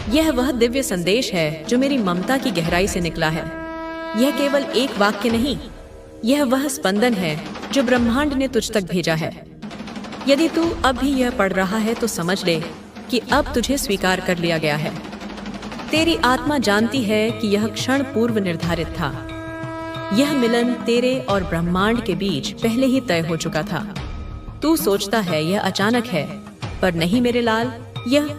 यह वह दिव्य संदेश है जो मेरी ममता की गहराई से निकला है। यह केवल एक वाक्य नहीं, यह वह स्पंदन है जो ब्रह्मांड ने तुझ तक भेजा है। यदि तू अब भी यह पढ़ रहा है तो समझ ले कि अब तुझे स्वीकार कर लिया गया है। तेरी आत्मा जानती है कि यह क्षण पूर्व निर्धारित था। यह मिलन तेरे और ब्रह्मांड के बीच पहले ही तय हो चुका था। तू सोचता है यह अचानक है, पर नहीं मेरे लाल, यह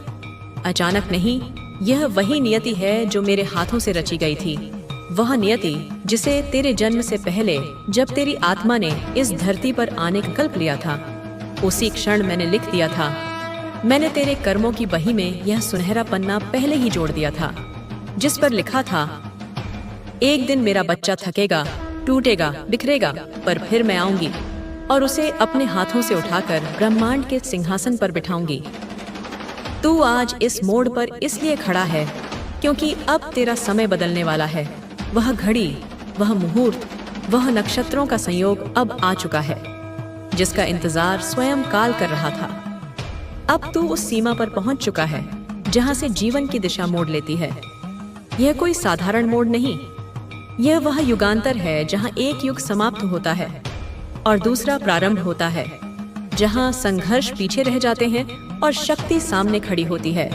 अचानक नहीं, यह वही नियति है जो मेरे हाथों से रची गई थी। वह नियति जिसे तेरे जन्म से पहले, जब तेरी आत्मा ने इस धरती पर आने का कल्प लिया था, उसी क्षण मैंने लिख दिया था। मैंने तेरे कर्मों की बही में यह सुनहरा पन्ना पहले ही जोड़ दिया था, जिस पर लिखा था, एक दिन मेरा बच्चा थकेगा, टूटेगा, बिखरेगा, पर फिर मैं आऊंगी और उसे अपने हाथों से उठाकर ब्रह्मांड के सिंहासन पर बिठाऊंगी। तू आज इस मोड़ पर इसलिए खड़ा है क्योंकि अब तेरा समय बदलने वाला है। वह घड़ी, वह मुहूर्त, वह नक्षत्रों का संयोग अब आ चुका है, जिसका इंतजार स्वयं काल कर रहा था। अब तू उस सीमा पर पहुंच चुका है जहां से जीवन की दिशा मोड़ लेती है। यह कोई साधारण मोड़ नहीं, यह वह युगांतर है जहां एक युग समाप्त होता है और दूसरा प्रारंभ होता है, जहां संघर्ष पीछे रह जाते हैं और शक्ति सामने खड़ी होती है,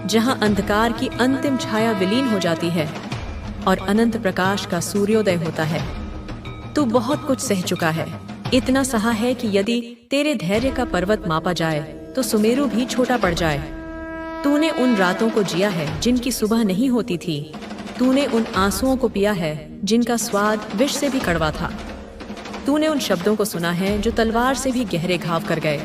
जहां अंधकार की अंतिम छाया विलीन हो जाती है और अनंत प्रकाश का सूर्योदय होता है। तू बहुत कुछ सह चुका है, इतना सहा है कि यदि तेरे धैर्य का पर्वत मापा जाए तो सुमेरु भी छोटा पड़ जाए। तूने उन रातों को जिया है जिनकी सुबह नहीं होती थी। तूने उन आंसुओं को पिया है जिनका स्वाद विष से भी कड़वा था। तूने उन शब्दों को सुना है जो तलवार से भी गहरे घाव कर गए।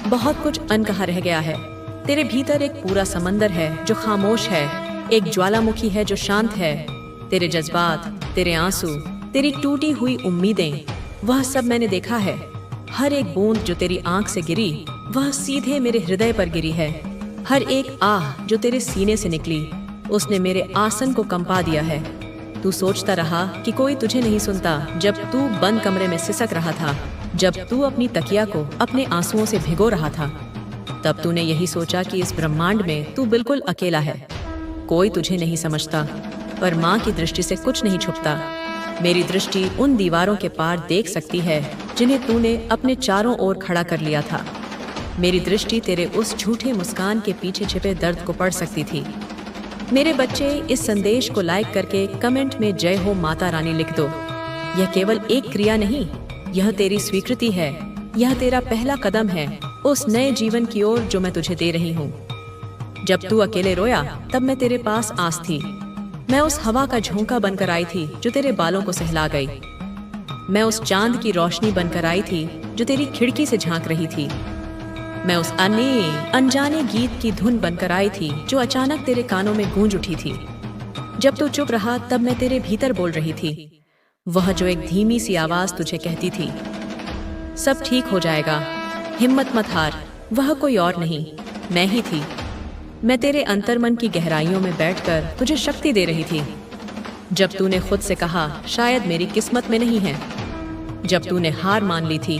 बहुत कुछ अनकहा रह गया है। तेरे भीतर एक पूरा समंदर है जो खामोश है, एक ज्वालामुखी है जो शांत है। तेरे जज्बात, तेरे आंसू, तेरी टूटी हुई उम्मीदें, वह सब मैंने देखा है। हर एक बूंद जो तेरी आंख से गिरी, वह सीधे मेरे हृदय पर गिरी है। हर एक आह जो तेरे सीने से निकली, उसने मेरे आसन को कंपा दिया है। तू सोचता रहा कि कोई तुझे नहीं सुनता जब तू बंद कमरे में सिसक रहा था, जब तू अपनी तकिया को अपने आंसुओं से भिगो रहा था। तब तूने यही सोचा कि इस ब्रह्मांड में तू बिल्कुल अकेला है। कोई तुझे नहीं समझता, पर माँ की दृष्टि से कुछ नहीं छुपता। मेरी दृष्टि उन दीवारों के पार देख सकती है जिन्हें तूने अपने चारों ओर खड़ा कर लिया था। मेरी दृष्टि तेरे उस झूठे मुस्कान के पीछे छिपे दर्द को पढ़ सकती थी। मेरे बच्चे, इस संदेश को लाइक करके कमेंट में जय हो माता रानी लिख दो। यह केवल एक क्रिया नहीं, यह तेरी स्वीकृति है। यह तेरा पहला कदम है उस नए जीवन की ओर जो मैं तुझे दे रही हूँ। जब तू अकेले रोया तब मैं तेरे पास आस थी। मैं उस हवा का झोंका बनकर आई थी जो तेरे बालों को सहला गई। मैं उस चांद की रोशनी बनकर आई थी जो तेरी खिड़की से झांक रही थी। मैं उस अनजाने गीत की धुन बनकर आई थी जो अचानक तेरे कानों में गूंज उठी थी। जब तू चुप रहा तब मैं तेरे भीतर बोल रही थी, वह जो एक धीमी सी आवाज तुझे कहती थी, सब ठीक हो जाएगा, हिम्मत मत हार। वह कोई और नहीं, मैं ही थी। मैं तेरे अंतर्मन की गहराइयों में बैठकर तुझे शक्ति दे रही थी। जब तूने खुद से कहा शायद मेरी किस्मत में नहीं है, जब तूने हार मान ली थी,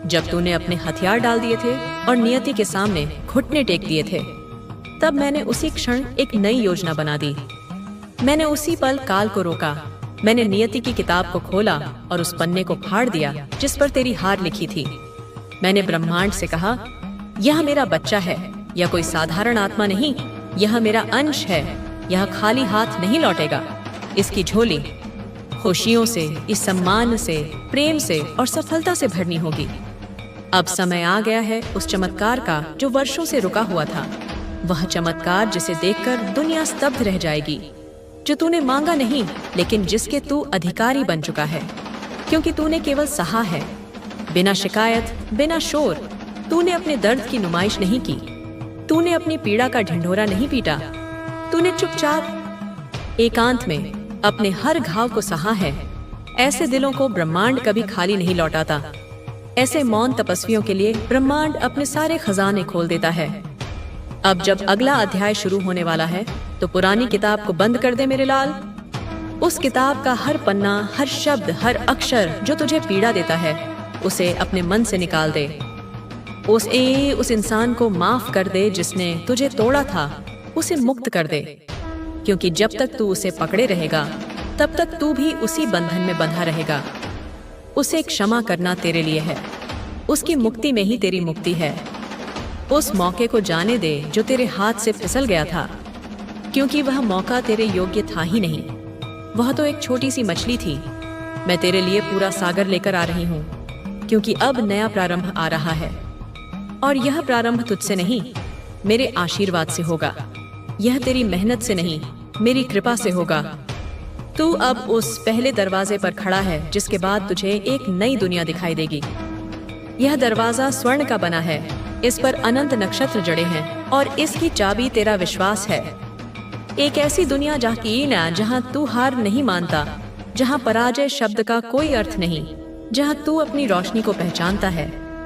जब तूने अपने हथियार डाल दिए थे और नियति के सामने घुटने टेक दिए थे, तब मैंने उसी क्षण एक नई योजना बना दी। मैंने उसी पल काल को रोका। मैंने नियति की किताब को खोला और उस पन्ने को फाड़ दिया जिस पर तेरी हार लिखी थी। मैंने ब्रह्मांड से कहा, यह मेरा बच्चा है, यह कोई साधारण आत्मा नहीं, यह मेरा अंश है। यह खाली हाथ नहीं लौटेगा। इसकी झोली खुशियों से, इस सम्मान से, प्रेम से और सफलता से भरनी होगी। अब समय आ गया है उस चमत्कार का जो वर्षों से रुका हुआ था। वह चमत्कार जिसे देखकर दुनिया स्तब्ध रह जाएगी, जो तूने मांगा नहीं लेकिन जिसके तू अधिकारी बन चुका है, क्योंकि तूने केवल सहा है, बिना शिकायत, बिना शोर। तूने अपने दर्द की नुमाइश नहीं की, तूने अपनी पीड़ा का ढिंढोरा नहीं पीटा। तूने चुपचाप एकांत में अपने हर घाव को सहा है। ऐसे दिलों को ब्रह्मांड कभी खाली नहीं लौटाता। ऐसे मौन तपस्वियों के लिए ब्रह्मांड अपने सारे खजाने खोल देता है। अब जब अगला अध्याय शुरू होने वाला है तो पुरानी किताब को बंद कर दे मेरे लाल। उस किताब का हर पन्ना, हर शब्द, हर अक्षर जो तुझे पीड़ा देता है, उसे अपने मन से निकाल दे। उस इंसान को माफ कर दे जिसने तुझे तोड़ा था, उसे मुक्त कर दे, क्योंकि जब तक तू उसे पकड़े रहेगा तब तक तू भी उसी बंधन में बंधा रहेगा। उसे क्षमा करना तेरे लिए है, उसकी मुक्ति में ही तेरी मुक्ति है। उस मौके को जाने दे जो तेरे हाथ से फिसल गया था, क्योंकि वह मौका तेरे योग्य था ही नहीं। वह तो एक छोटी सी मछली थी। मैं तेरे लिए पूरा सागर लेकर आ रही हूँ, क्योंकि अब नया प्रारंभ आ रहा है, और यह प्रारंभ तुझसे नहीं, मेरे आशीर्वाद से होगा। यह तेरी मेहनत से नहीं, मेरी कृपा से होगा। तू अब उस पहले दरवाजे पर खड़ा है जिसके बाद तुझे एक नई दुनिया दिखाई देगी। यह दरवाजा स्वर्ण का बना है, इस पर अनंत नक्षत्र जड़े हैं, और इसकी चाबी तेरा विश्वास है। एक ऐसी दुनिया जहाँ तू हार नहीं मानता, जहाँ पराजय शब्द का कोई अर्थ नहीं, जहाँ तू अपनी रोशनी को पहचानता है,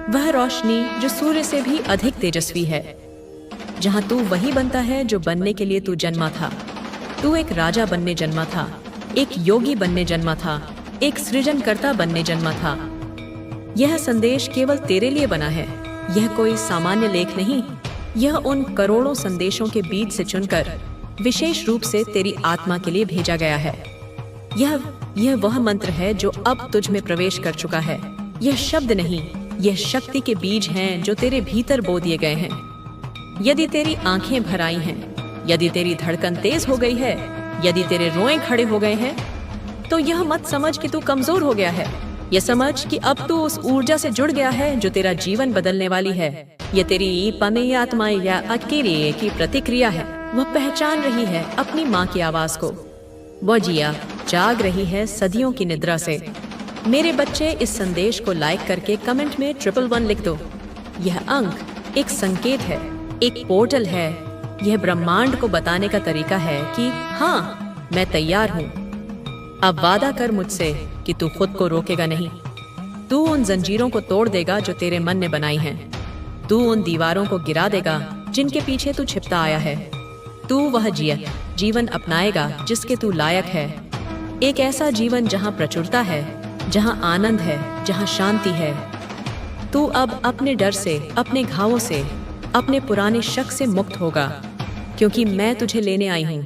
वह रोशनी जो सूर्य से भी अधिक तेजस्वी है। जहाँ तू वही बनता है जो बनने के लिए तू जन्मा था। तू एक राजा बनने जन्मा था, एक योगी बनने जन्मा था, एक सृजनकर्ता बनने जन्मा था। यह संदेश केवल तेरे लिए बना है। यह कोई सामान्य लेख नहीं, यह उन करोड़ों संदेशों के बीच से चुनकर विशेष रूप से तेरी आत्मा के लिए भेजा गया है। यह वह मंत्र है जो अब तुझ में प्रवेश कर चुका है। यह शब्द नहीं, यह शक्ति के बीज हैं जो तेरे भीतर बो दिए गए हैं। यदि तेरी आंखें भर आई हैं, यदि तेरी धड़कन तेज हो गई है, यदि तेरे रोए खड़े हो गए हैं, तो यह मत समझ कि तू कमजोर हो गया है। यह समझ कि अब तू उस ऊर्जा से जुड़ गया है जो तेरा जीवन बदलने वाली है। यह तेरी पने आत्मा या अकेले की प्रतिक्रिया है। वह पहचान रही है अपनी माँ की आवाज को। वह जिया जाग रही है सदियों की निद्रा से। मेरे बच्चे, इस संदेश को लाइक करके कमेंट में 111 लिख दो। यह अंक एक संकेत है, एक पोर्टल है। यह ब्रह्मांड को बताने का तरीका है कि हाँ, मैं तैयार हूँ। अब वादा कर मुझसे कि तू खुद को रोकेगा नहीं। तू उन जंजीरों को तोड़ देगा जो तेरे मन ने बनाई हैं। तू उन दीवारों को गिरा देगा जिनके पीछे तू छिपता आया है। तू वह जीवन अपनाएगा जिसके तू लायक है। एक ऐसा जीवन जहाँ प्रचुरता है, जहाँ आनंद है, जहाँ शांति है। तू अब अपने डर से, अपने घावों से, अपने पुराने शक से मुक्त होगा, क्योंकि मैं तुझे लेने आई हूँ।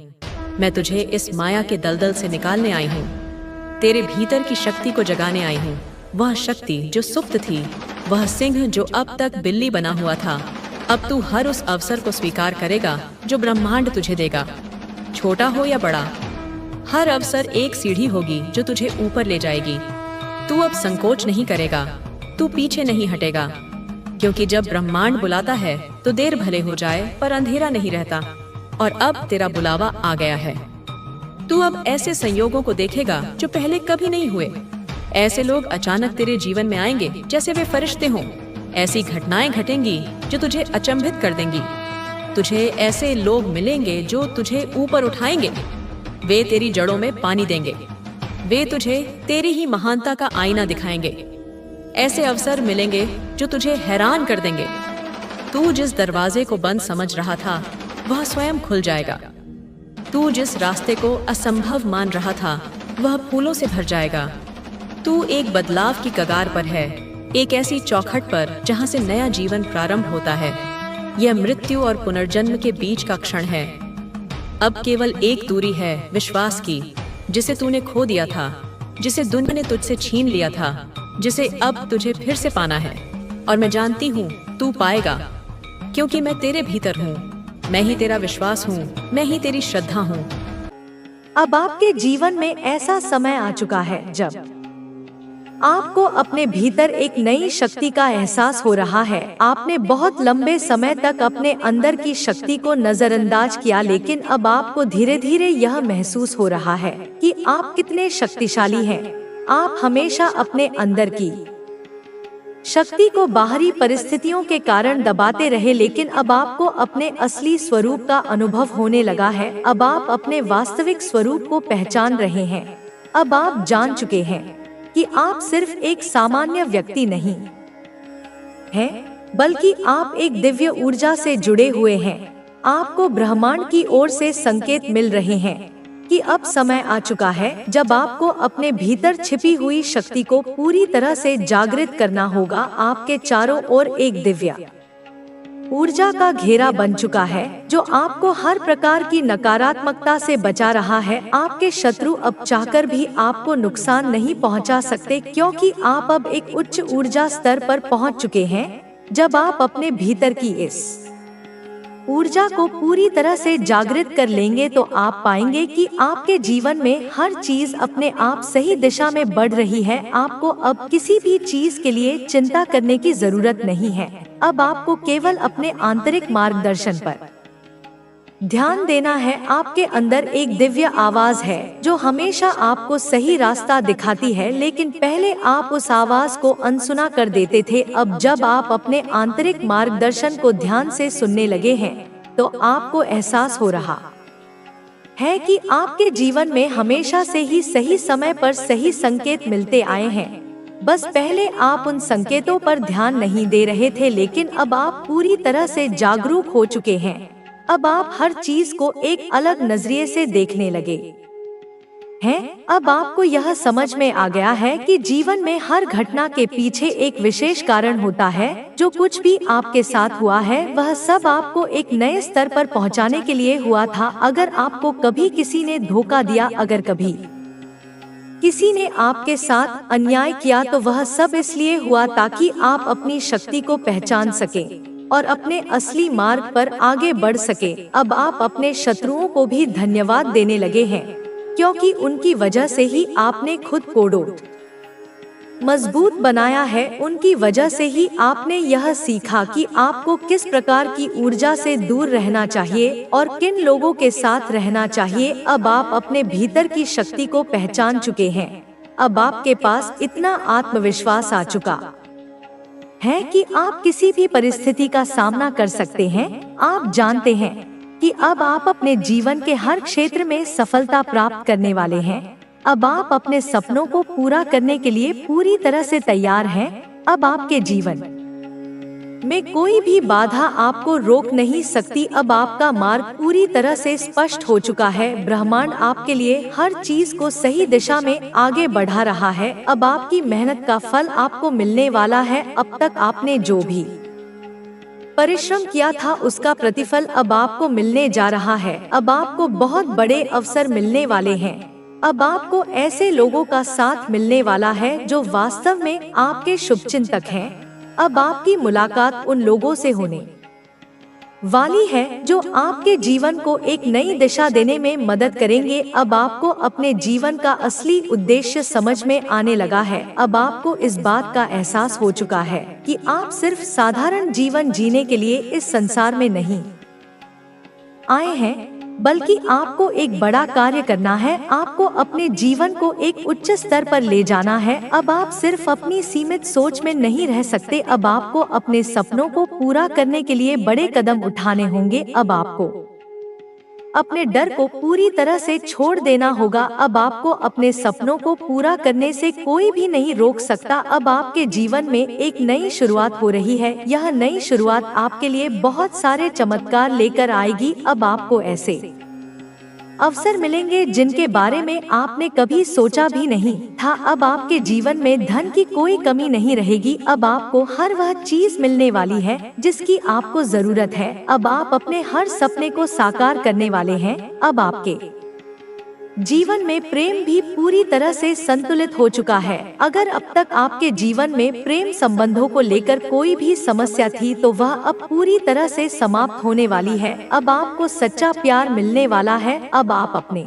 मैं तुझे इस माया के दलदल से निकालने आई हूँ। तेरे भीतर की शक्ति को जगाने आई हूँ। वह शक्ति जो सुप्त थी, वह सिंह जो अब तक बिल्ली बना हुआ था। अब तू हर उस अवसर को स्वीकार करेगा जो ब्रह्मांड तुझे देगा, छोटा हो या बड़ा। हर अवसर एक सीढ़ी होगी जो तुझे ऊपर ले जाएगी। तू अब संकोच नहीं करेगा, तू पीछे नहीं हटेगा, क्योंकि जब ब्रह्मांड बुलाता है तो देर भले हो जाए पर अंधेरा नहीं रहता। और अब तेरा बुलावा आ गया है। तू अब ऐसे संयोगों को देखेगा जो पहले कभी नहीं हुए। ऐसे लोग अचानक तेरे जीवन में आएंगे जैसे वे फरिश्ते हों। ऐसी घटनाएं घटेंगी जो तुझे अचंभित कर देंगी। तुझे ऐसे लोग मिलेंगे जो तुझे ऊपर उठाएंगे। वे तेरी जड़ों में पानी देंगे। वे तुझे तेरी ही महानता का आईना दिखाएंगे। ऐसे अवसर मिलेंगे जो तुझे हैरान कर देंगे। तू जिस दरवाजे को बंद समझ रहा था, वह स्वयं खुल जाएगा। तू जिस रास्ते को असंभव मान रहा था, वह फूलों से भर जाएगा। तू एक बदलाव की कगार पर है, एक ऐसी चौखट पर जहां से नया जीवन प्रारंभ होता है। यह मृत्यु और पुनर्जन्म के बीच का क्षण है। अब केवल एक दूरी है, विश्वास की, जिसे तूने खो दिया था, जिसे दुनिया ने तुझसे छीन लिया था, जिसे अब तुझे फिर से पाना है। और मैं जानती हूँ तू पाएगा, क्योंकि मैं तेरे भीतर हूँ। मैं ही तेरा विश्वास हूँ, मैं ही तेरी श्रद्धा हूँ। अब आपके जीवन में ऐसा समय आ चुका है जब आपको अपने भीतर एक नई शक्ति का एहसास हो रहा है। आपने बहुत लंबे समय तक अपने अंदर की शक्ति को नजरअंदाज किया, लेकिन अब आपको धीरे धीरे यह महसूस हो रहा है कि आप कितने शक्तिशाली हैं। आप हमेशा अपने अंदर की शक्ति को बाहरी परिस्थितियों के कारण दबाते रहे, लेकिन अब आपको अपने असली स्वरूप का अनुभव होने लगा है। अब आप अपने वास्तविक स्वरूप को पहचान रहे हैं। अब आप जान चुके हैं कि आप सिर्फ एक सामान्य व्यक्ति नहीं हैं, बल्कि आप एक दिव्य ऊर्जा से जुड़े हुए हैं। आपको ब्रह्मांड की ओर से संकेत मिल रहे हैं कि अब समय आ चुका है जब आपको अपने भीतर छिपी हुई शक्ति को पूरी तरह से जागृत करना होगा। आपके चारों ओर एक दिव्य ऊर्जा का घेरा बन चुका है जो आपको हर प्रकार की नकारात्मकता से बचा रहा है। आपके शत्रु अब चाहकर भी आपको नुकसान नहीं पहुंचा सकते, क्योंकि आप अब एक उच्च ऊर्जा स्तर पर पहुंच चुके हैं। जब आप अपने भीतर की इस ऊर्जा को पूरी तरह से जागृत कर लेंगे तो आप पाएंगे कि आपके जीवन में हर चीज अपने आप सही दिशा में बढ़ रही है। आपको अब किसी भी चीज के लिए चिंता करने की जरूरत नहीं है। अब आपको केवल अपने आंतरिक मार्गदर्शन पर ध्यान देना है। आपके अंदर एक दिव्य आवाज है जो हमेशा आपको सही रास्ता दिखाती है, लेकिन पहले आप उस आवाज को अनसुना कर देते थे। अब जब आप अपने आंतरिक मार्गदर्शन को ध्यान से सुनने लगे हैं तो आपको एहसास हो रहा है कि आपके जीवन में हमेशा से ही सही समय पर सही संकेत मिलते आए हैं। बस पहले आप उन संकेतों पर ध्यान नहीं दे रहे थे, लेकिन अब आप पूरी तरह से जागरूक हो चुके हैं। अब आप हर चीज को एक अलग नजरिए से देखने लगे हैं। अब आपको यह समझ में आ गया है कि जीवन में हर घटना के पीछे एक विशेष कारण होता है। जो कुछ भी आपके साथ हुआ है वह सब आपको एक नए स्तर पर पहुंचाने के लिए हुआ था। अगर आपको कभी किसी ने धोखा दिया, अगर कभी किसी ने आपके साथ अन्याय किया, तो वह सब इसलिए हुआ ताकि आप अपनी शक्ति को पहचान सकें और अपने असली मार्ग पर आगे बढ़ सके। अब आप अपने शत्रुओं को भी धन्यवाद देने लगे हैं, क्योंकि उनकी वजह से ही आपने खुद को मजबूत बनाया है। उनकी वजह से ही आपने यह सीखा कि आपको किस प्रकार की ऊर्जा से दूर रहना चाहिए और किन लोगों के साथ रहना चाहिए। अब आप अपने भीतर की शक्ति को पहचान चुके हैं। अब आपके पास इतना आत्मविश्वास आ चुका है कि आप किसी भी परिस्थिति का सामना कर सकते हैं। आप जानते हैं कि अब आप अपने जीवन के हर क्षेत्र में सफलता प्राप्त करने वाले हैं। अब आप अपने सपनों को पूरा करने के लिए पूरी तरह से तैयार हैं। अब आपके जीवन में कोई भी बाधा आपको रोक नहीं सकती। अब आपका मार्ग पूरी तरह से स्पष्ट हो चुका है। ब्रह्मांड आपके लिए हर चीज को सही दिशा में आगे बढ़ा रहा है। अब आपकी मेहनत का फल आपको मिलने वाला है। अब तक आपने जो भी परिश्रम किया था उसका प्रतिफल अब आपको मिलने जा रहा है। अब आपको बहुत बड़े अवसर मिलने वाले हैं। अब आपको ऐसे लोगों का साथ मिलने वाला है जो वास्तव में आपके शुभचिंतक हैं। अब आपकी मुलाकात उन लोगों से होने वाली है जो आपके जीवन को एक नई दिशा देने में मदद करेंगे। अब आपको अपने जीवन का असली उद्देश्य समझ में आने लगा है। अब आपको इस बात का एहसास हो चुका है कि आप सिर्फ साधारण जीवन जीने के लिए इस संसार में नहीं आए हैं, बल्कि आपको एक बड़ा कार्य करना है। आपको अपने जीवन को एक उच्च स्तर पर ले जाना है। अब आप सिर्फ अपनी सीमित सोच में नहीं रह सकते। अब आपको अपने सपनों को पूरा करने के लिए बड़े कदम उठाने होंगे। अब आपको अपने डर को पूरी तरह से छोड़ देना होगा। अब आपको अपने सपनों को पूरा करने से कोई भी नहीं रोक सकता। अब आपके जीवन में एक नई शुरुआत हो रही है। यह नई शुरुआत आपके लिए बहुत सारे चमत्कार लेकर आएगी। अब आपको ऐसे अवसर मिलेंगे जिनके बारे में आपने कभी सोचा भी नहीं था। अब आपके जीवन में धन की कोई कमी नहीं रहेगी। अब आपको हर वह चीज मिलने वाली है जिसकी आपको जरूरत है। अब आप अपने हर सपने को साकार करने वाले हैं। अब आपके जीवन में प्रेम भी पूरी तरह से संतुलित हो चुका है। अगर अब तक आपके जीवन में प्रेम संबंधों को लेकर कोई भी समस्या थी तो वह अब पूरी तरह से समाप्त होने वाली है। अब आपको सच्चा प्यार मिलने वाला है। अब आप अपने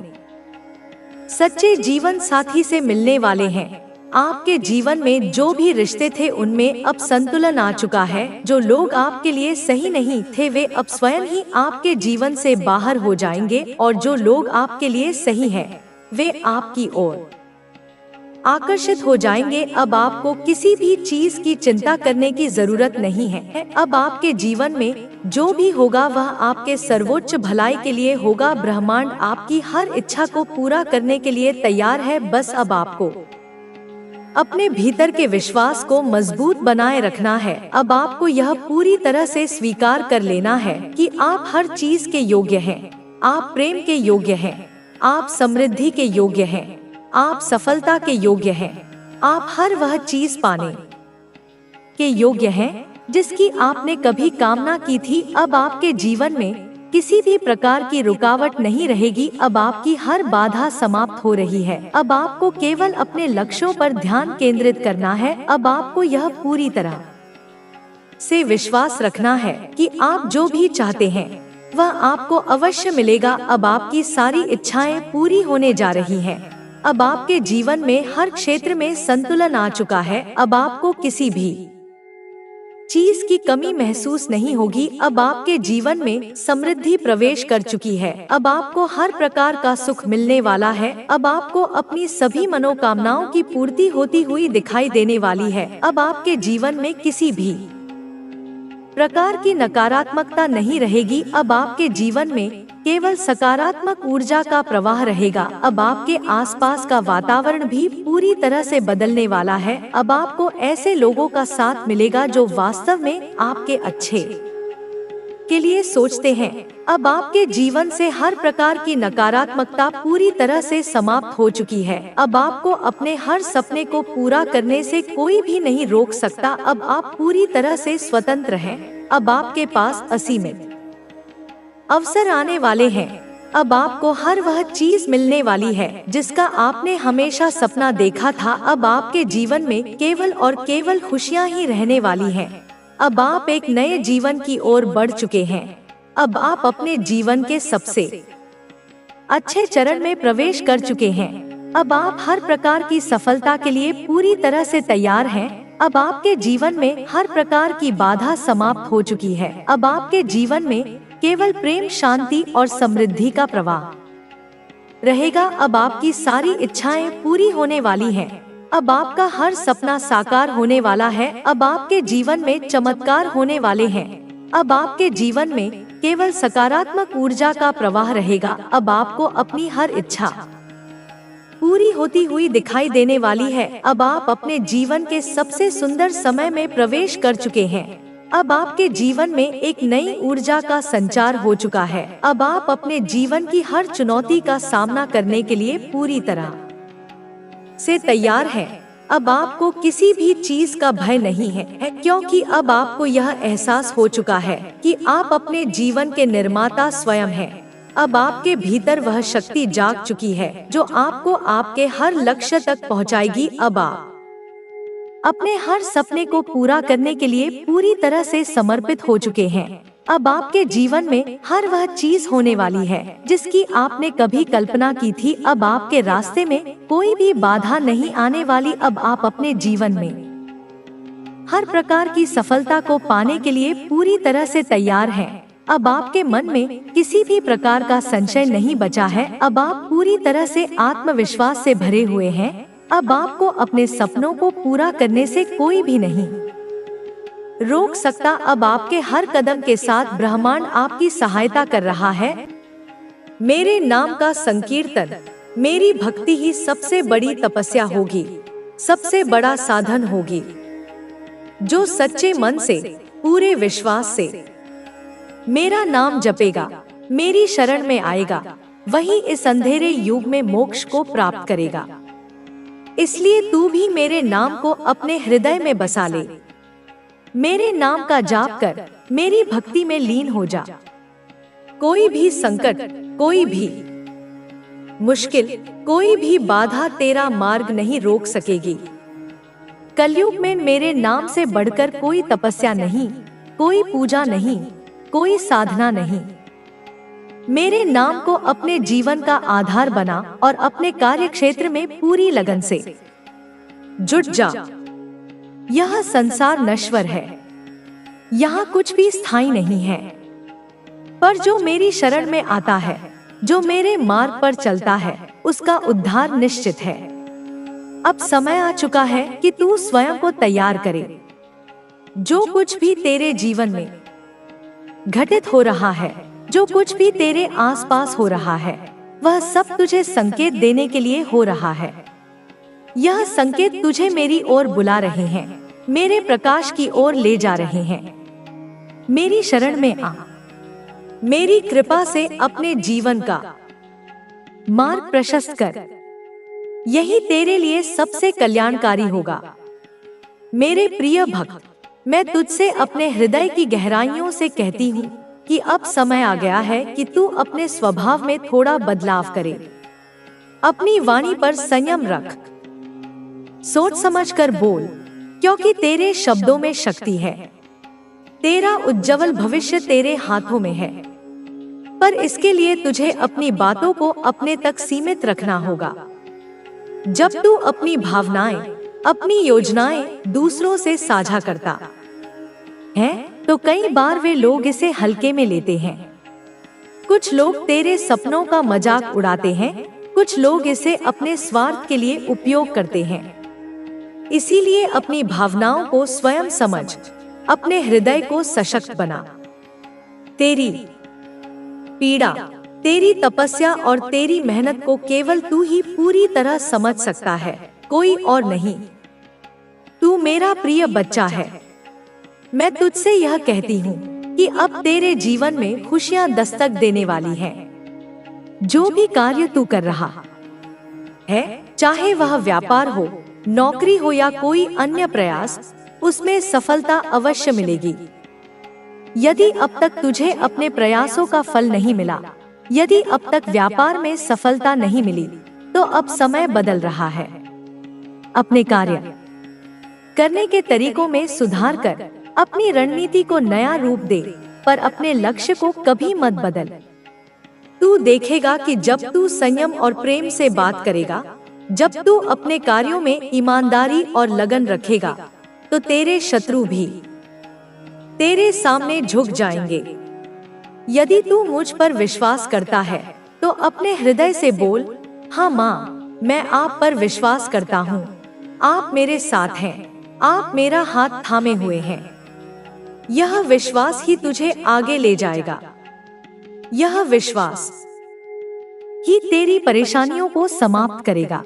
सच्चे जीवन साथी से मिलने वाले हैं। आपके जीवन में जो भी रिश्ते थे उनमें अब संतुलन आ चुका है। जो लोग आपके लिए सही नहीं थे वे अब स्वयं ही आपके जीवन से बाहर हो जाएंगे, और जो लोग आपके लिए सही हैं, वे आपकी ओर आकर्षित हो जाएंगे। अब आपको किसी भी चीज की चिंता करने की जरूरत नहीं है। अब आपके जीवन में जो भी होगा वह आपके सर्वोच्च भलाई के लिए होगा। ब्रह्मांड आपकी हर इच्छा को पूरा करने के लिए तैयार है। बस अब आपको अपने भीतर के विश्वास को मजबूत बनाए रखना है। अब आपको यह पूरी तरह से स्वीकार कर लेना है कि आप हर चीज के योग्य हैं। आप प्रेम के योग्य हैं, आप समृद्धि के योग्य हैं, आप सफलता के योग्य हैं, आप हर वह चीज पाने के योग्य हैं जिसकी आपने कभी कामना की थी। अब आपके जीवन में किसी भी प्रकार की रुकावट नहीं रहेगी। अब आपकी हर बाधा समाप्त हो रही है। अब आपको केवल अपने लक्ष्यों पर ध्यान केंद्रित करना है। अब आपको यह पूरी तरह से विश्वास रखना है कि आप जो भी चाहते हैं वह आपको अवश्य मिलेगा। अब आपकी सारी इच्छाएं पूरी होने जा रही हैं। अब आपके जीवन में हर क्षेत्र में संतुलन आ चुका है। अब आपको किसी भी चीज की कमी महसूस नहीं होगी। अब आपके जीवन में समृद्धि प्रवेश कर चुकी है। अब आपको हर प्रकार का सुख मिलने वाला है। अब आपको अपनी सभी मनोकामनाओं की पूर्ति होती हुई दिखाई देने वाली है। अब आपके जीवन में किसी भी प्रकार की नकारात्मकता नहीं रहेगी। अब आपके जीवन में केवल सकारात्मक ऊर्जा का प्रवाह रहेगा। अब आपके आसपास का वातावरण भी पूरी तरह से बदलने वाला है। अब आपको ऐसे लोगों का साथ मिलेगा जो वास्तव में आपके अच्छे के लिए सोचते हैं। अब आपके जीवन से हर प्रकार की नकारात्मकता पूरी तरह से समाप्त हो चुकी है। अब आपको अपने हर सपने को पूरा करने से कोई भी नहीं रोक सकता। अब आप पूरी तरह से स्वतंत्र हैं। अब आपके पास असीमित अवसर आने वाले हैं। अब आपको हर वह चीज मिलने वाली है जिसका आपने हमेशा सपना देखा था। अब आपके जीवन में केवल और केवल खुशियां ही रहने वाली हैं। अब आप एक नए जीवन की ओर बढ़ चुके हैं। अब आप अपने जीवन के सबसे अच्छे चरण में प्रवेश कर चुके हैं। अब आप हर प्रकार की सफलता के लिए पूरी तरह से तैयार हैं। अब आपके जीवन में हर प्रकार की बाधा समाप्त हो चुकी है। अब आपके जीवन में केवल प्रेम, शांति और समृद्धि का प्रवाह रहेगा। अब आपकी सारी इच्छाएं पूरी होने वाली हैं। अब आपका हर सपना साकार होने वाला है। अब आपके जीवन में चमत्कार होने वाले हैं। अब आपके जीवन में केवल सकारात्मक ऊर्जा का प्रवाह रहेगा। अब आपको अपनी हर इच्छा पूरी होती हुई दिखाई देने वाली है। अब आप अपने जीवन के सबसे सुंदर समय में प्रवेश कर चुके हैं। अब आपके जीवन में एक नई ऊर्जा का संचार हो चुका है। अब आप अपने जीवन की हर चुनौती का सामना करने के लिए पूरी तरह से तैयार हैं। अब आपको किसी भी चीज का भय नहीं है, क्योंकि अब आपको यह एहसास हो चुका है कि आप अपने जीवन के निर्माता स्वयं हैं। अब आपके भीतर वह शक्ति जाग चुकी है जो आपको आपके हर लक्ष्य तक पहुंचाएगी। अब आप अपने हर सपने को पूरा करने के लिए पूरी तरह से समर्पित हो चुके हैं। अब आपके जीवन में हर वह चीज होने वाली है जिसकी आपने कभी कल्पना की थी। अब आपके रास्ते में कोई भी बाधा नहीं आने वाली। अब आप अपने जीवन में हर प्रकार की सफलता को पाने के लिए पूरी तरह से तैयार हैं। अब आपके मन में किसी भी प्रकार का संशय नहीं बचा है। अब आप पूरी तरह से आत्मविश्वास से भरे हुए हैं। अब आपको अपने सपनों को पूरा करने से कोई भी नहीं रोक सकता। अब आपके हर कदम के साथ ब्रह्मांड आपकी सहायता कर रहा है। मेरे नाम का संकीर्तन, मेरी भक्ति ही सबसे बड़ी तपस्या होगी, सबसे बड़ा साधन होगी। जो सच्चे मन से, पूरे विश्वास से मेरा नाम जपेगा, मेरी शरण में आएगा, वही इस अंधेरे युग में मोक्ष को प्राप्त करेगा। इसलिए तू भी मेरे नाम को अपने हृदय में बसा ले। मेरे नाम का जाप कर, मेरी भक्ति में लीन हो जा। कोई भी संकट, कोई भी मुश्किल, कोई भी बाधा तेरा मार्ग नहीं रोक सकेगी। कलयुग में मेरे नाम से बढ़कर कोई तपस्या नहीं, कोई पूजा नहीं, कोई साधना नहीं। मेरे नाम को अपने जीवन का आधार बना और अपने कार्य क्षेत्र में पूरी लगन से जुट जा। यह संसार नश्वर है, यहाँ कुछ भी स्थायी नहीं है। पर जो मेरी शरण में आता है, जो मेरे मार्ग पर चलता है, उसका उद्धार निश्चित है। अब समय आ चुका है कि तू स्वयं को तैयार करे। जो कुछ भी तेरे जीवन में घटित हो रहा है, जो कुछ भी तेरे आसपास हो रहा है, वह सब तुझे संकेत देने के लिए हो रहा है। यह संकेत तुझे मेरी ओर बुला रहे हैं, मेरे प्रकाश की ओर ले जा रहे हैं। मेरी शरण में आ, मेरी कृपा से अपने जीवन का मार्ग प्रशस्त कर। यही तेरे लिए सबसे कल्याणकारी होगा। मेरे प्रिय भक्त, मैं तुझसे अपने हृदय की गहराइयों से कहती हूँ कि अब समय आ गया है कि तू अपने स्वभाव में थोड़ा बदलाव करे। अपनी वाणी पर संयम रख, सोच समझकर बोल, क्योंकि तेरे शब्दों में शक्ति है। तेरा उज्जवल भविष्य तेरे हाथों में है, पर इसके लिए तुझे अपनी बातों को अपने तक सीमित रखना होगा। जब तू अपनी भावनाएं, अपनी योजनाएं दूसरों से साझा करता है, तो कई बार वे लोग इसे हल्के में लेते हैं। कुछ लोग तेरे सपनों का मजाक उड़ाते हैं, कुछ लोग इसे अपने स्वार्थ के लिए उपयोग करते हैं। इसीलिए अपनी भावनाओं को स्वयं समझ, अपने हृदय को सशक्त बना। तेरी पीड़ा, तेरी तपस्या और तेरी मेहनत को केवल तू ही पूरी तरह समझ सकता है, कोई और नहीं। तू मेरा प्रिय बच्चा है। मैं तुझसे यह कहती हूँ कि अब तेरे जीवन में खुशियाँ दस्तक देने वाली हैं। जो भी कार्य तू कर रहा है, चाहे वह व्यापार हो, नौकरी हो या कोई अन्य प्रयास, उसमें सफलता अवश्य मिलेगी। यदि अब तक तुझे अपने प्रयासों का फल नहीं मिला, यदि अब तक व्यापार में सफलता नहीं मिली, तो अब समय बदल रहा है। अपने कार्य करने के तरीकों में सुधार कर अपनी रणनीति को नया रूप दे, पर अपने लक्ष्य को कभी मत बदल। तू देखेगा कि जब तू संयम और प्रेम से बात करेगा, जब तू अपने कार्यों में ईमानदारी और लगन रखेगा, तो तेरे शत्रु भी तेरे सामने झुक जाएंगे। यदि तू मुझ पर विश्वास करता है, तो अपने हृदय से बोल, हाँ माँ, मैं आप पर विश्वास करता हूँ। आप मेरे साथ हैं, आप मेरा हाथ थामे हुए हैं। यह विश्वास ही तुझे आगे ले जाएगा। यह विश्वास ही तेरी परेशानियों को समाप्त करेगा।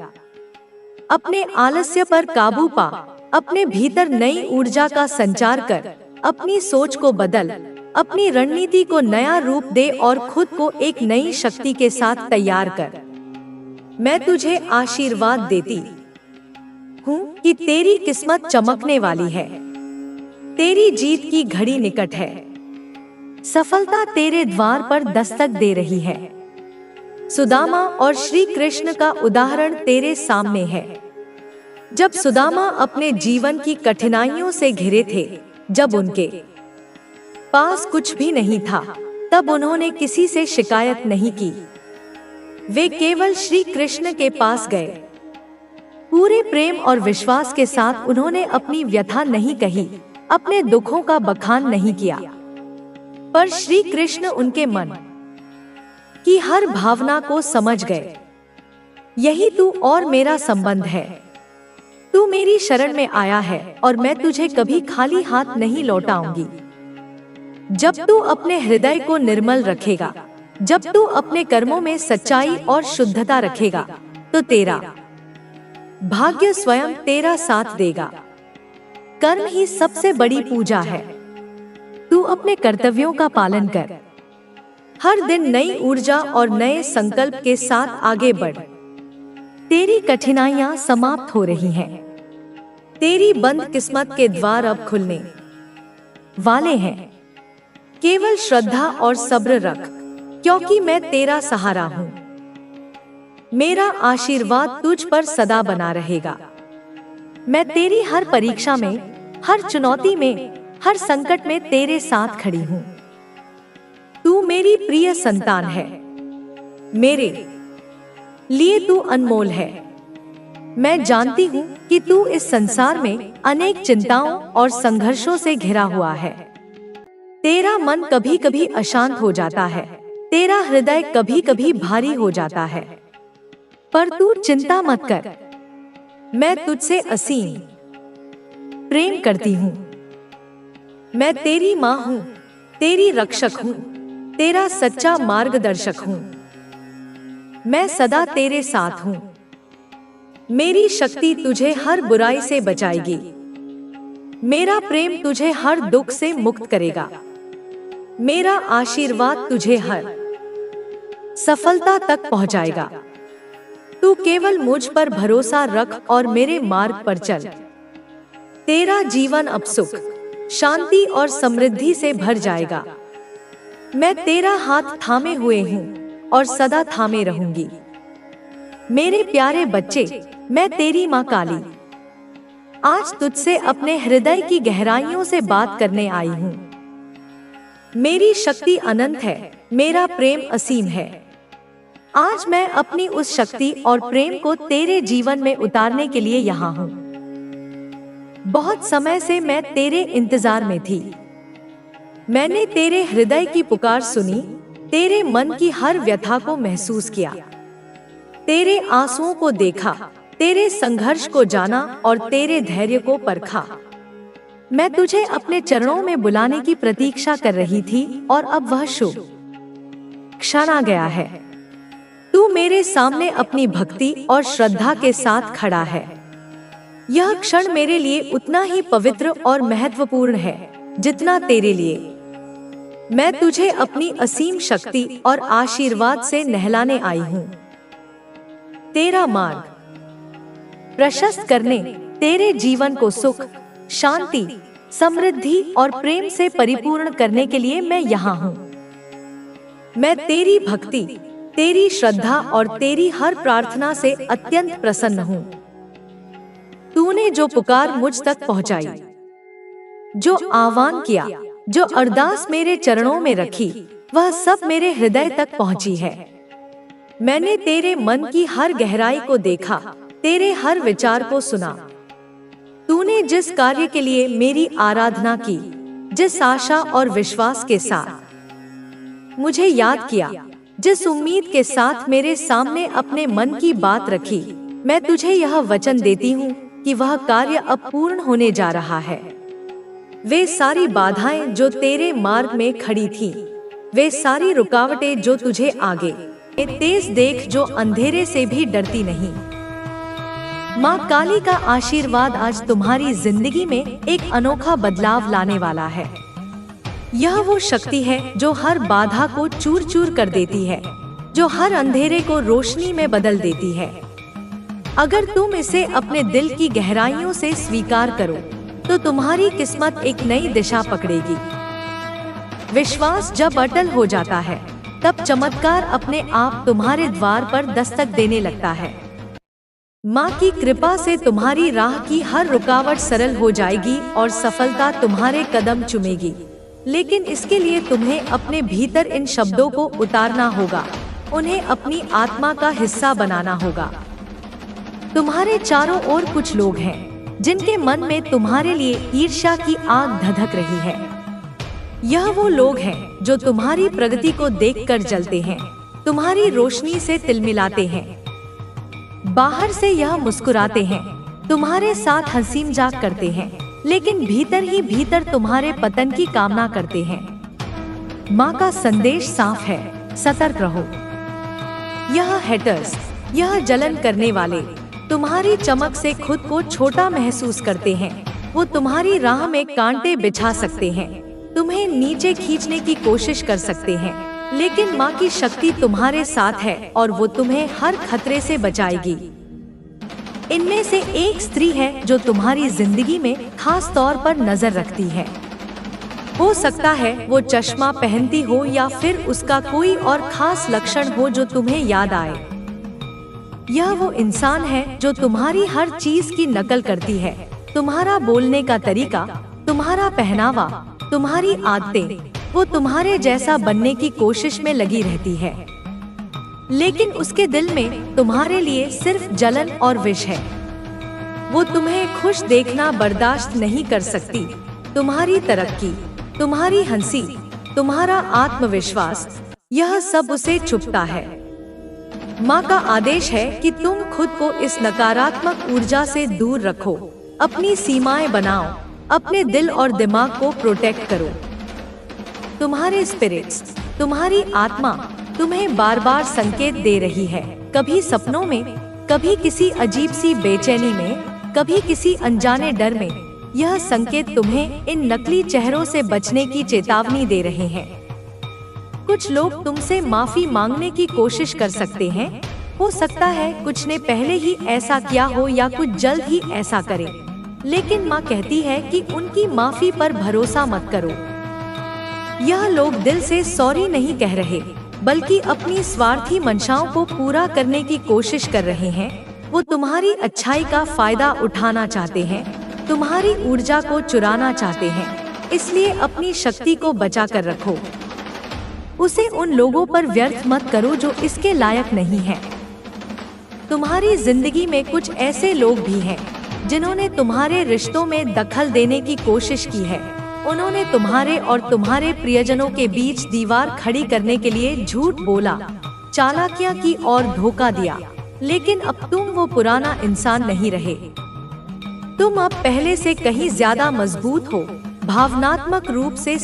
अपने आलस्य पर काबू पा, अपने भीतर नई ऊर्जा का संचार कर, अपनी सोच को बदल, अपनी रणनीति को नया रूप दे और खुद को एक नई शक्ति के साथ तैयार कर। मैं तुझे आशीर्वाद देती हूँ कि तेरी किस्मत चमकने वाली है। तेरी जीत की घड़ी निकट है। सफलता तेरे द्वार पर दस्तक दे रही है। सुदामा और श्री कृष्ण का उदाहरण तेरे सामने है। जब सुदामा अपने जीवन की कठिनाइयों से घिरे थे, जब उनके पास कुछ भी नहीं था, तब उन्होंने किसी से शिकायत नहीं की। वे केवल श्री कृष्ण के पास गए। पूरे प्रेम और विश्वास के साथ उन्होंने अपनी व्यथा नहीं कही, अपने दुखों का बखान नहीं किया, पर श्री कृष्ण उनके मन की हर भावना को समझ गए। यही तू और मेरा संबंध है। तू मेरी शरण में आया है और मैं तुझे कभी खाली हाथ नहीं लौटाऊंगी। जब तू अपने हृदय को निर्मल रखेगा, जब तू अपने कर्मों में सच्चाई और शुद्धता रखेगा, तो तेरा भाग्य स्वयं तेरा साथ देगा। कर्म ही सबसे बड़ी पूजा है। तू अपने कर्तव्यों का पालन कर। हर दिन नई ऊर्जा और नए संकल्प के साथ आगे बढ़। तेरी कठिनाइयां समाप्त हो रही हैं। तेरी बंद किस्मत के द्वार अब खुलने वाले हैं। केवल श्रद्धा और सब्र रख, क्योंकि मैं तेरा सहारा हूँ। मेरा आशीर्वाद तुझ पर सदा बना रहेगा। मैं तेरी हर परीक्षा में, हर चुनौती में, हर संकट में तेरे साथ खड़ी हूँ। तू मेरी प्रिय संतान है। मेरे लिए तू अनमोल है। मैं जानती हूँ कि तू इस संसार में अनेक चिंताओं और संघर्षों से घिरा हुआ है। तेरा मन कभी कभी अशांत हो जाता है, तेरा हृदय कभी कभी भारी हो जाता है, पर तू चिंता मत कर। मैं तुझसे असीम प्रेम करती हूँ। मैं तेरी माँ हूँ, तेरी रक्षक हूँ, तेरा सच्चा मार्गदर्शक हूँ। मैं सदा तेरे साथ हूँ। मेरी शक्ति तुझे हर बुराई से बचाएगी। मेरा प्रेम तुझे हर दुख से मुक्त करेगा। मेरा आशीर्वाद तुझे हर सफलता तक पहुंचाएगा। तू केवल मुझ पर भरोसा रख और मेरे मार्ग पर चल। तेरा जीवन अब सुख, शांति और समृद्धि से भर जाएगा। मैं तेरा हाथ थामे हुए हूँ और सदा थामे रहूंगी। मेरे प्यारे बच्चे, मैं तेरी माँ काली आज तुझसे अपने हृदय की गहराइयों से बात करने आई हूँ। मेरी शक्ति अनंत है, मेरा प्रेम असीम है। आज मैं अपनी उस शक्ति और प्रेम को तेरे जीवन में उतारने के लिए यहाँ हूँ। बहुत समय से मैं तेरे इंतजार में थी। मैंने तेरे हृदय की पुकार सुनी, तेरे मन की हर व्यथा को महसूस किया, तेरे आंसुओं को देखा, तेरे संघर्ष को जाना और तेरे धैर्य को परखा। मैं तुझे अपने चरणों में बुलाने की प्रतीक्षा कर रही थी और अब वह शुभ क्षण आ गया है। तू मेरे सामने अपनी भक्ति और श्रद्धा के साथ खड़ा है। यह क्षण मेरे लिए उतना ही पवित्र और महत्वपूर्ण है जितना तेरे लिए। मैं तुझे अपनी असीम शक्ति और आशीर्वाद से नहलाने आई हूँ। तेरा मार्ग प्रशस्त करने, तेरे जीवन को सुख, शांति, समृद्धि और प्रेम से परिपूर्ण करने के लिए मैं यहाँ हूँ। मैं तेरी भक्ति, तेरी श्रद्धा और तेरी हर प्रार्थना से अत्यंत प्रसन्न हूँ। तूने जो पुकार मुझ तक पहुँचाई, जो आह्वान किया, जो अरदास मेरे चरणों में रखी, वह सब मेरे हृदय तक पहुँची है। मैंने तेरे मन की हर गहराई को देखा, तेरे हर विचार को सुना। तूने जिस कार्य के लिए मेरी आराधना की, जिस आशा और विश्वास के साथ मुझे याद किया, जिस उम्मीद के साथ मेरे सामने अपने मन की बात रखी, मैं तुझे यह वचन देती हूँ कि वह कार्य अब पूर्ण होने जा रहा है। वे सारी बाधाएं जो तेरे मार्ग में खड़ी थीं, वे सारी रुकावटें जो तुझे आगे तेज देख, जो अंधेरे से भी डरती नहीं। माँ काली का आशीर्वाद आज तुम्हारी जिंदगी में एक अनोखा बदलाव लाने वाला है। यह वो शक्ति है जो हर बाधा को चूर चूर कर देती है, जो हर अंधेरे को रोशनी में बदल देती है। अगर तुम इसे अपने दिल की गहराइयों से स्वीकार करो तो तुम्हारी किस्मत एक नई दिशा पकड़ेगी। विश्वास जब अटल हो जाता है तब चमत्कार अपने आप तुम्हारे द्वार पर दस्तक देने लगता है। माँ की कृपा से तुम्हारी राह की हर रुकावट सरल हो जाएगी और सफलता तुम्हारे कदम चूमेगी। लेकिन इसके लिए तुम्हें अपने भीतर इन शब्दों को उतारना होगा, उन्हें अपनी आत्मा का हिस्सा बनाना होगा। तुम्हारे चारों ओर कुछ लोग हैं जिनके मन में तुम्हारे लिए ईर्ष्या की आग धधक रही है। यह वो लोग हैं जो तुम्हारी प्रगति को देखकर जलते हैं, तुम्हारी रोशनी से तिलमिलाते हैं। बाहर से यह मुस्कुराते हैं, तुम्हारे साथ हंसी मजाक करते हैं, लेकिन भीतर ही भीतर तुम्हारे पतन की कामना करते हैं। माँ का संदेश साफ है, सतर्क रहो। यह हेटर्स, यह जलन करने वाले तुम्हारी चमक से खुद को छोटा महसूस करते हैं। वो तुम्हारी राह में कांटे बिछा सकते हैं, तुम्हें नीचे खींचने की कोशिश कर सकते हैं, लेकिन माँ की शक्ति तुम्हारे साथ है और वो तुम्हें हर खतरे से बचाएगी। इनमें से एक स्त्री है जो तुम्हारी जिंदगी में खास तौर पर नजर रखती है। हो सकता है वो चश्मा पहनती हो या फिर उसका कोई और खास लक्षण हो जो तुम्हें याद आए। यह वो इंसान है जो तुम्हारी हर चीज की नकल करती है, तुम्हारा बोलने का तरीका, तुम्हारा पहनावा, तुम्हारी आदतें। वो तुम्हारे जैसा बनने की कोशिश में लगी रहती है, लेकिन उसके दिल में तुम्हारे लिए सिर्फ जलन और विष है। वो तुम्हें खुश देखना बर्दाश्त नहीं कर सकती। तुम्हारी तरक्की, तुम्हारी हंसी, तुम्हारा आत्मविश्वास, यह सब उसे चुभता है। माँ का आदेश है कि तुम खुद को इस नकारात्मक ऊर्जा से दूर रखो, अपनी सीमाएं बनाओ, अपने दिल और दिमाग को प्रोटेक्ट करो। तुम्हारे स्पिरिट्स, तुम्हारी आत्मा तुम्हें बार बार संकेत दे रही है, कभी सपनों में, कभी किसी अजीब सी बेचैनी में, कभी किसी अनजाने डर में। यह संकेत तुम्हें इन नकली चेहरों से बचने की चेतावनी दे रहे हैं। कुछ लोग तुमसे माफी मांगने की कोशिश कर सकते हैं। हो सकता है कुछ ने पहले ही ऐसा किया हो या कुछ जल्द ही ऐसा करे। लेकिन माँ कहती है कि उनकी माफी पर भरोसा मत करो। यह लोग दिल से सॉरी नहीं कह रहे, बल्कि अपनी स्वार्थी मंशाओं को पूरा करने की कोशिश कर रहे हैं। वो तुम्हारी अच्छाई का फायदा उठाना चाहते हैं, तुम्हारी ऊर्जा को चुराना चाहते हैं। इसलिए अपनी शक्ति को बचा कर रखो। उसे उन लोगों पर व्यर्थ मत करो जो इसके लायक नहीं हैं। तुम्हारी जिंदगी में कुछ ऐसे लोग भी हैं जिन्होंने तुम्हारे रिश्तों में दखल देने की कोशिश की है। उन्होंने तुम्हारे और तुम्हारे प्रियजनों के बीच दीवार खड़ी करने के लिए झूठ बोला, चालाकियां की और धोखा दिया। लेकिन अब तुम वो पुराना इंसान नहीं रहे। तुम अब पहले से कहीं ज्यादा मजबूत हो, भावनात्मक रूप से